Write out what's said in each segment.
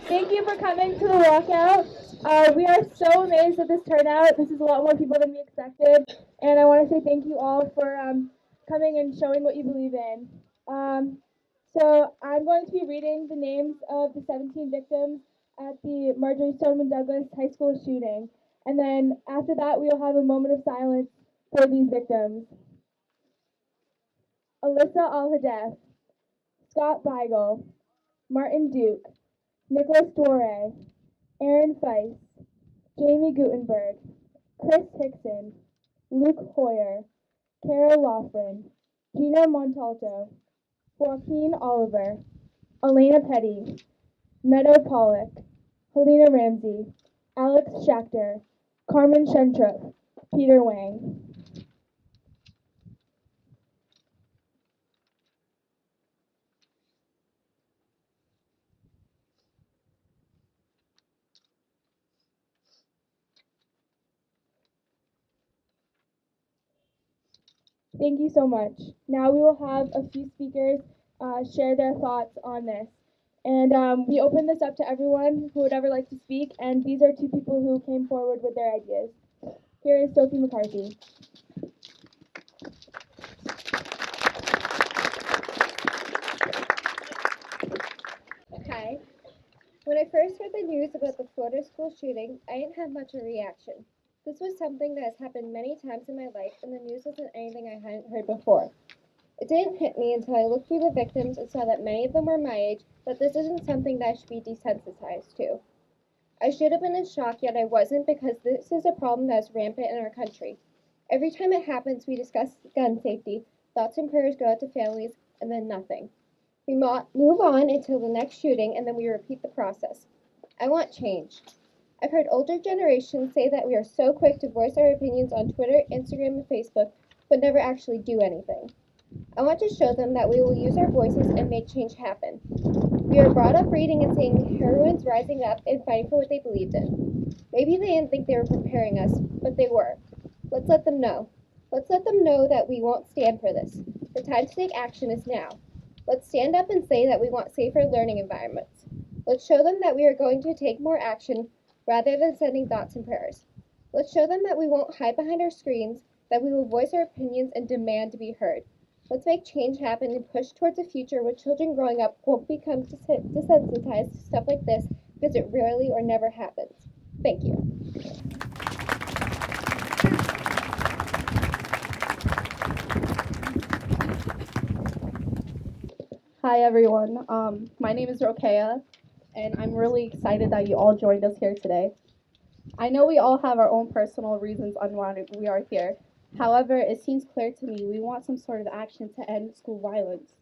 Thank you for coming to the walkout. We are so amazed at this turnout. This is a lot more people than we expected. And I want to say thank you all for coming and showing what you believe in. So I'm going to be reading the names of the 17 victims at the Marjorie Stoneman Douglas High School shooting. And then after that, we will have a moment of silence for these victims. Alyssa Al-Hadef, Scott Beigel, Martin Duke, Nicholas Dore, Aaron Feist, Jamie Gutenberg, Chris Hickson, Luke Hoyer, Carol Loughran, Gina Montalto, Joaquin Oliver, Elena Petty, Meadow Pollock, Helena Ramsey, Alex Schachter, Carmen Shentrup, Peter Wang. Thank you so much. Now we will have a few speakers share their thoughts on this. And we open this up to everyone who would ever like to speak, and these are two people who came forward with their ideas. Here is Sophie McCarthy. Hi. When I first heard the news about the Florida school shooting, I didn't have much of a reaction. This was something that has happened many times in my life, and the news wasn't anything I hadn't heard before. It didn't hit me until I looked through the victims and saw that many of them were my age, but this isn't something that I should be desensitized to. I should have been in shock, yet I wasn't, because this is a problem that is rampant in our country. Every time it happens, we discuss gun safety, thoughts and prayers go out to families, and then nothing. We move on until the next shooting, and then we repeat the process. I want change. I've heard older generations say that we are so quick to voice our opinions on Twitter, Instagram, and Facebook, but never actually do anything. I want to show them that we will use our voices and make change happen. We are brought up reading and seeing heroines rising up and fighting for what they believed in. Maybe they didn't think they were preparing us, but they were. Let's let them know. Let's let them know that we won't stand for this. The time to take action is now. Let's stand up and say that we want safer learning environments. Let's show them that we are going to take more action rather than sending thoughts and prayers. Let's show them that we won't hide behind our screens, that we will voice our opinions and demand to be heard. Let's make change happen and push towards a future where children growing up won't become desensitized to stuff like this because it rarely or never happens. Thank you. Hi everyone, my name is Rokaia, and I'm really excited that you all joined us here today. I know we all have our own personal reasons on why we are here. However, it seems clear to me we want some sort of action to end school violence.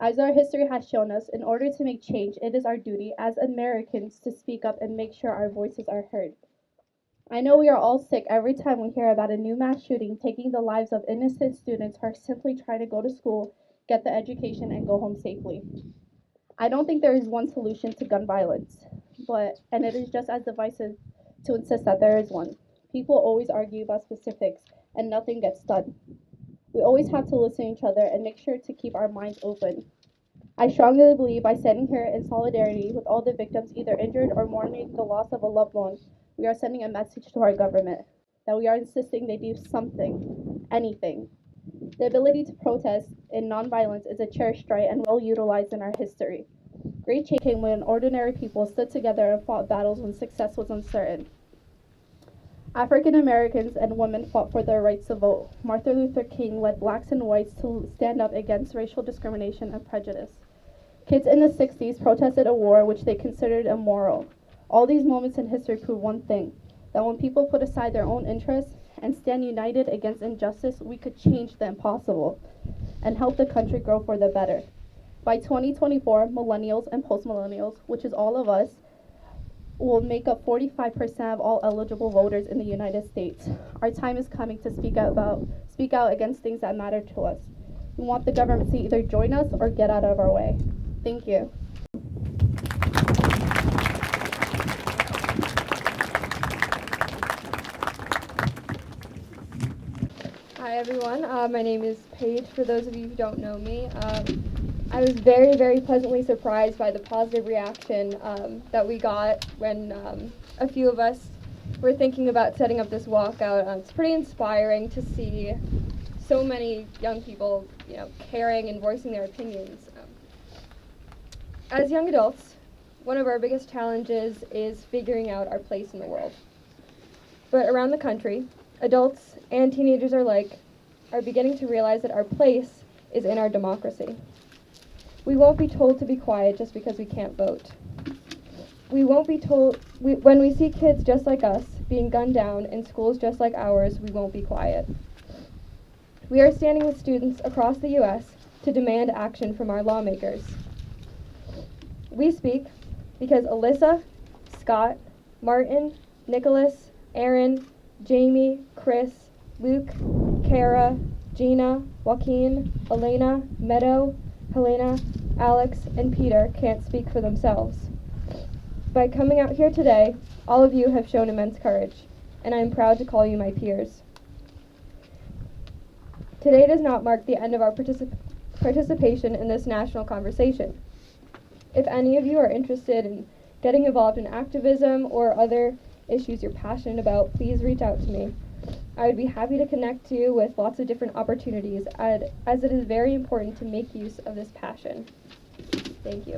As our history has shown us, in order to make change, it is our duty as Americans to speak up and make sure our voices are heard. I know we are all sick every time we hear about a new mass shooting taking the lives of innocent students who are simply trying to go to school, get the education, and go home safely. I don't think there is one solution to gun violence, and it is just as divisive to insist that there is one. People always argue about specifics, and nothing gets done. We always have to listen to each other and make sure to keep our minds open. I strongly believe by standing here in solidarity with all the victims either injured or mourning the loss of a loved one, we are sending a message to our government that we are insisting they do something, anything. The ability to protest in nonviolence is a cherished right and well utilized in our history. Great change came when ordinary people stood together and fought battles when success was uncertain. African Americans and women fought for their rights to vote. Martin Luther King led blacks and whites to stand up against racial discrimination and prejudice. Kids in the 60s protested a war which they considered immoral. All these moments in history prove one thing, that when people put aside their own interests and stand united against injustice, we could change the impossible and help the country grow for the better. By 2024, millennials and postmillennials, which is all of us, will make up 45% of all eligible voters in the United States. Our time is coming to speak out against things that matter to us. We want the government to either join us or get out of our way. Thank you. Hi everyone, my name is Paige, for those of you who don't know me. I was very, very pleasantly surprised by the positive reaction that we got when a few of us were thinking about setting up this walkout. It's pretty inspiring to see so many young people, caring and voicing their opinions. As young adults, one of our biggest challenges is figuring out our place in the world. But around the country, adults and teenagers alike are beginning to realize that our place is in our democracy. We won't be told to be quiet just because we can't vote. We won't be told, when we see kids just like us being gunned down in schools just like ours, we won't be quiet. We are standing with students across the U.S. to demand action from our lawmakers. We speak because Alyssa, Scott, Martin, Nicholas, Aaron, Jamie, Chris, Luke, Kara, Gina, Joaquin, Elena, Meadow, Helena, Alex, and Peter can't speak for themselves. By coming out here today, all of you have shown immense courage, and I am proud to call you my peers. Today does not mark the end of our participation in this national conversation. If any of you are interested in getting involved in activism or other issues you're passionate about, please reach out to me. I would be happy to connect you with lots of different opportunities, as it is very important to make use of this passion. Thank you.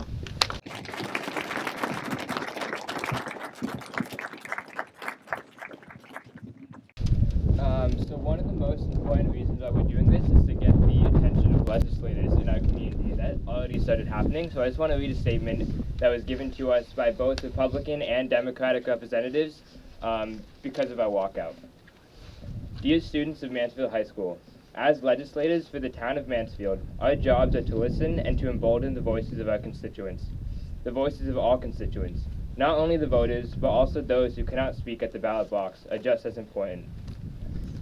So one of the most important reasons why we're doing this is to get the attention of legislators in our community. That already started happening, so I just want to read a statement that was given to us by both Republican and Democratic representatives because of our walkout. Dear students of Mansfield High School, as legislators for the town of Mansfield, our jobs are to listen and to embolden the voices of our constituents, the voices of all constituents. Not only the voters, but also those who cannot speak at the ballot box are just as important.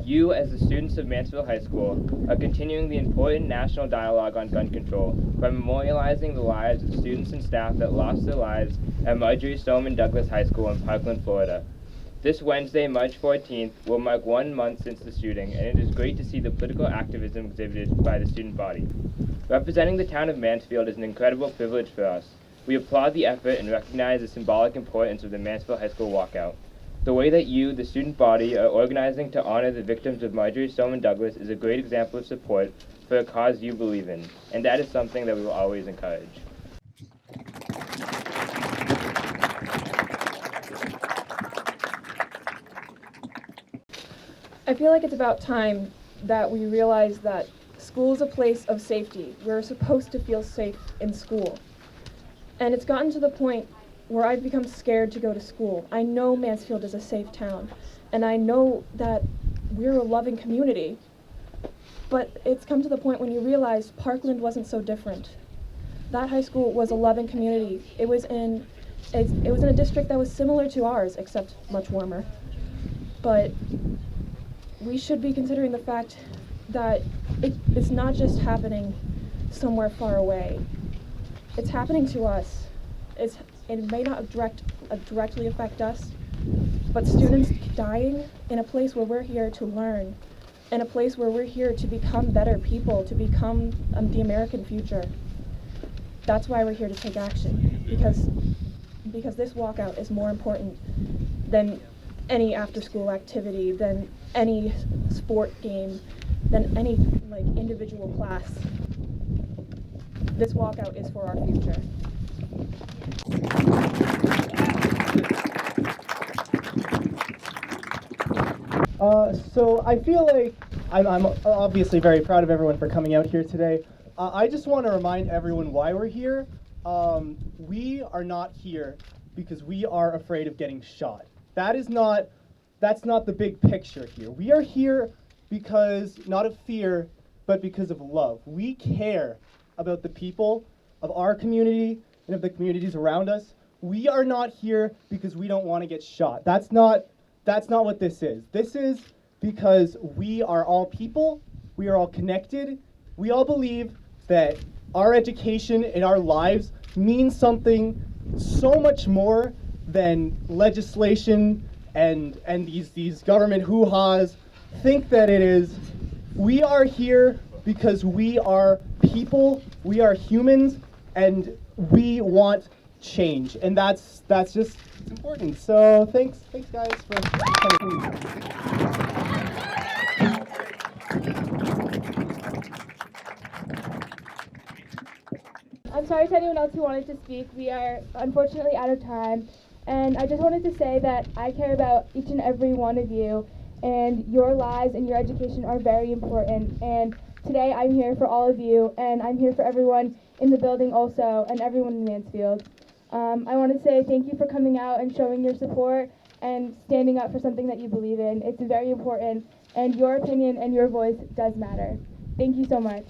You, as the students of Mansfield High School, are continuing the important national dialogue on gun control by memorializing the lives of students and staff that lost their lives at Marjorie Stoneman Douglas High School in Parkland, Florida. This Wednesday, March 14th, will mark 1 month since the shooting, and it is great to see the political activism exhibited by the student body. Representing the town of Mansfield is an incredible privilege for us. We applaud the effort and recognize the symbolic importance of the Mansfield High School walkout. The way that you, the student body, are organizing to honor the victims of Marjorie Stoneman Douglas is a great example of support for a cause you believe in, and that is something that we will always encourage. I feel like it's about time that we realize that school is a place of safety. We're supposed to feel safe in school. And it's gotten to the point where I've become scared to go to school. I know Mansfield is a safe town, and I know that we're a loving community, but it's come to the point when you realize Parkland wasn't so different. That high school was a loving community. It was in a district that was similar to ours, except much warmer. But we should be considering the fact that it's not just happening somewhere far away. It's happening to us. It may not directly affect us, but students dying in a place where we're here to learn, in a place where we're here to become better people, to become the American future. That's why we're here to take action, because this walkout is more important than any after-school activity, than any sport game, than any individual class. This walkout is for our future. So I feel like I'm obviously very proud of everyone for coming out here today. I just want to remind everyone why we're here. We are not here because we are afraid of getting shot. That's not the big picture here. We are here because, not of fear, but because of love. We care about the people of our community and of the communities around us. We are not here because we don't want to get shot. That's not what this is. This is because we are all people, we are all connected, we all believe that our education and our lives mean something so much more than legislation and these government hoo-has think that it is. We are here because we are people, we are humans, and we want change, and that's just important. So thanks guys for coming. I'm sorry to anyone else who wanted to speak. We are unfortunately out of time. And I just wanted to say that I care about each and every one of you, and your lives and your education are very important. And today I'm here for all of you, and I'm here for everyone in the building also, and everyone in Mansfield. I want to say thank you for coming out and showing your support and standing up for something that you believe in. It's very important, and your opinion and your voice does matter. Thank you so much.